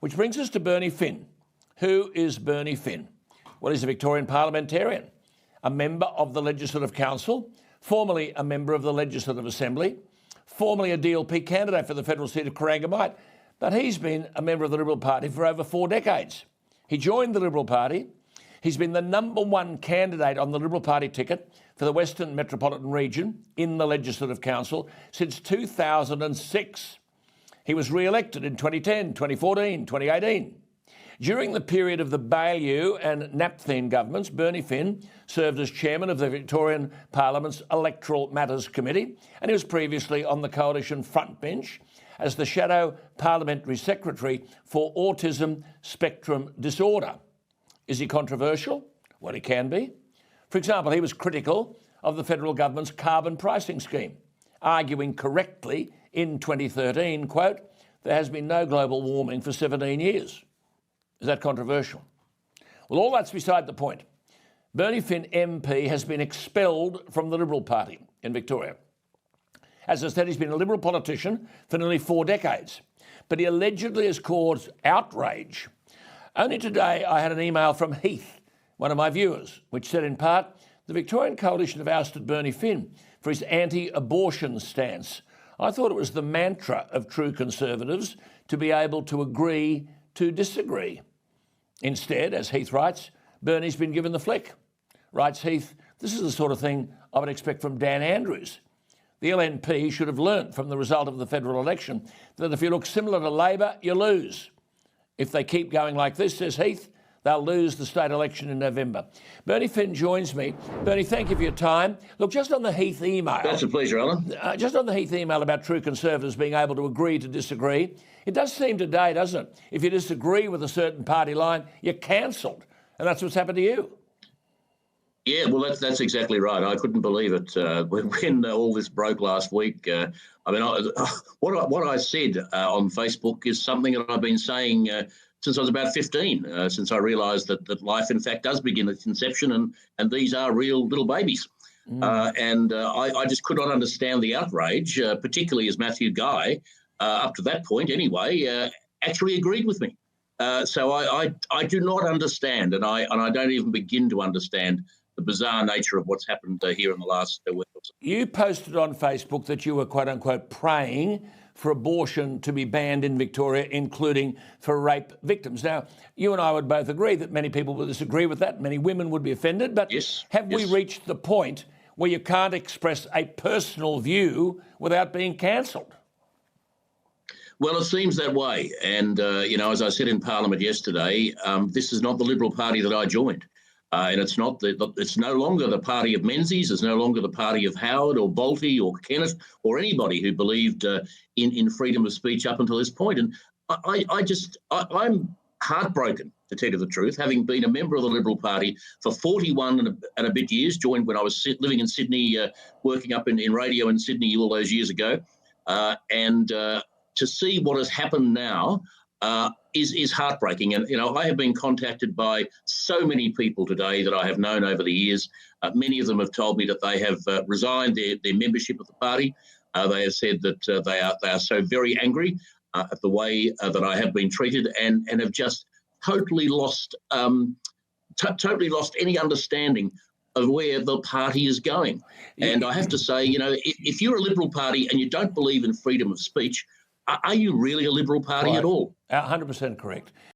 Which brings us to Bernie Finn. Who is Bernie Finn? Well, he's a Victorian parliamentarian, a member of the Legislative Council, formerly a member of the Legislative Assembly, formerly a DLP candidate for the federal seat of Corangamite, but he's been a member of the Liberal Party for over 4 decades. He joined the Liberal Party. He's been the #1 candidate on the Liberal Party ticket for the Western Metropolitan Region in the Legislative Council since 2006. He was re-elected in 2010, 2014, 2018. During the period of the Baillieu and Napthine governments, Bernie Finn served as chairman of the Victorian Parliament's Electoral Matters Committee, and he was previously on the Coalition frontbench as the Shadow Parliamentary Secretary for Autism Spectrum Disorder. Is he controversial? Well, he can be. For example, he was critical of the federal government's carbon pricing scheme, arguing correctly in 2013, quote, "There has been no global warming for 17 years. Is that controversial? Well, all that's beside the point. Bernie Finn MP has been expelled from the Liberal Party in Victoria. As I said, he's been a Liberal politician for nearly 4 decades, but he allegedly has caused outrage. Only today I had an email from Heath, one of my viewers, which said in part, the Victorian Coalition have ousted Bernie Finn for his anti-abortion stance. I thought it was the mantra of true Conservatives to be able to agree to disagree. Instead, as Heath writes, Bernie's been given the flick. Writes Heath, this is the sort of thing I would expect from Dan Andrews. The LNP should have learnt from the result of the federal election that if you look similar to Labor, you lose. If they keep going like this, says Heath, they'll lose the state election in November. Bernie Finn joins me. Bernie, thank you for your time. Look, just on the Heath email... That's a pleasure, Alan. Just on the Heath email about true Conservatives being able to agree to disagree, it does seem today, doesn't it? If you disagree with a certain party line, you're cancelled. And that's what's happened to you. Yeah, well, that's exactly right. I couldn't believe it when all this broke last week. What I said on Facebook is something that I've been saying since I was about 15, since I realised that life, in fact, does begin at conception and these are real little babies. I just could not understand the outrage, particularly as Matthew Guy, up to that point anyway, actually agreed with me. So I do not understand, and I don't even begin to understand the bizarre nature of what's happened here in the last week or so. You posted on Facebook that you were, quote unquote, praying for abortion to be banned in Victoria, including for rape victims. Now, you and I would both agree that many people would disagree with that. Many women would be offended. But have we reached the point where you can't express a personal view without being cancelled? Well, it seems that way. And, as I said in Parliament yesterday, this is not the Liberal Party that I joined. And it's no longer the party of Menzies. It's no longer the party of Howard or Bolte or Kenneth or anybody who believed in freedom of speech up until this point. And I'm heartbroken, to tell you the truth, having been a member of the Liberal Party for 41 and a bit years, joined when I was living in Sydney, working up in radio in Sydney all those years ago. To see what has happened now is heartbreaking. And, I have been contacted by so many people today that I have known over the years. Many of them have told me that they have resigned their membership of the party. They have said that they are so very angry at the way that I have been treated and have just totally lost any understanding of where the party is going. And I have to say, if you're a Liberal Party and you don't believe in freedom of speech, are you really a Liberal Party at all? 100% correct.